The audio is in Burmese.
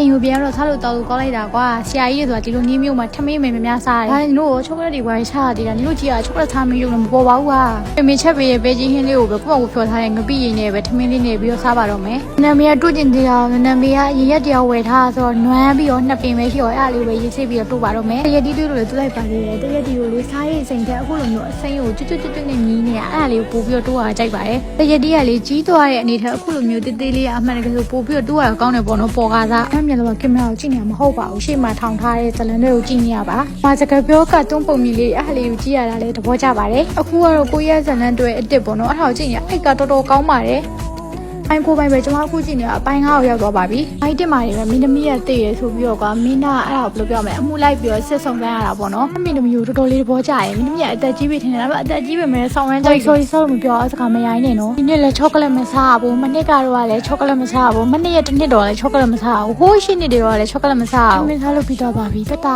အိမ်ကိုပြန်တော့စားလို့တောက်လို့ကောင်းလိုက်တာကွာဆရာကြီးတွေဆိုတာဒီလိုနင်းမျိုးမှာထမင်းမယ်မများစားတယ်ဒါနင်တို့ချောကလက်တွေဝိုင်းချရတယ်နင်တို့ကြီးကချောကလက်စားမင်းရုံနဲ့မပေါ်ပါဘူးကွာမင်းချက်ပေးရဲ့ပဲကြီးဟင်းလေးကိုပဲကိုယ့်ဘာကိုဖြောထားတဲ့ငပိရင်နဲ့ပဲထမင်းလေးနဲ့ပြီးတော့စားပါတော့မယ်နာမည်ကတွေ့ကျင်တရားနာမည်ကရေရက်တရားဝယ်ထားဆိုတော့နွမ်းပြီးတော့နှစ်ပင်ပဲရှိရောအဲ့လေးပဲရေးချိတ်ပြီးတော့တို့ပါတော့မယ်တရက်တီးတွေလည်းတူလိုက်ပါသေးတယ်တရက်တီးကိုလေးစားရေးစိန်တဲ့အခုလိုမျိုးအစိမ်းကိုကျွတ်ကျွတ်နဲ့မြည်နေအဲ့လေးကိုပို့ပြီးတော့တိုးရကြိုက်ပါတယ်တရက်တီးကလေးကြီးသွားတဲ့အနေနဲ့အခုလိုမျိုးတေးသေးလေးအမှန်တကယ်ဆိုပို့ပြီးတော့တိုးရကောင်းတယ်ပေါ့နော်ပေါ်ကားစားအမှန်တော့ကင်မရာကိုကြည့်နေမှာမဟုတ်ပါဘူးရှေ့မှာထောင်ထားတဲ့ဇလန်တွေကိုကြည့်နေရပါမာစကားပြောကတွန်းပုံကြီးလေးအဲ့လေးကိုကြည့်ရတာလည်းသဘောကျပါတယ်အခုကတော့ကိုရဲ့ဇလန်တွေအစ်စ်ပေါ့နော်အဲ့ဒါကိုကြည့်နေအဲ့ကတော်တော်ကောင်းပါတယ်အိုင်ကိုပိုင်ပဲကျွန်တော်အခုကြည့်နေတာအပိုင်း9ကိုရောက်သွားပါပြီ။အိုက်တက်မာတွေပဲမင်းသမီးရတည့်ရဆိုပြီးတော့ကွာမင်းသားအဲ့ဒါကိုဘယ်လိုပြောမလဲအမှုလိုက်ပြီးတော့စစ်ဆောင်ခံရတာပေါ့နော်။မင်းသမီးကိုတော်တော်လေးသဘောကျတယ်။မင်းသမီးကအသက်ကြီးပြီထင်တယ်ဒါပေမဲ့အသက်ကြီးပဲမဲ့ဆောင်းရမ်းကြိုက် sorry ဆောက်လို့မပြောအစကားမရိုင်းနဲ့နော်။ဒီနေ့လည်းချောကလက်မစားဘူး။မနေ့ကတော့လည်းချောကလက်မစားဘူး။မနေ့ရက်တစ်နှစ်တော့လည်းချောကလက်မစားဘူး။ဟိုးရှိနေတယ်တော့လည်းချောကလက်မစားဘူး။မင်းစားလို့ပြီးတော့ပါပြီတတ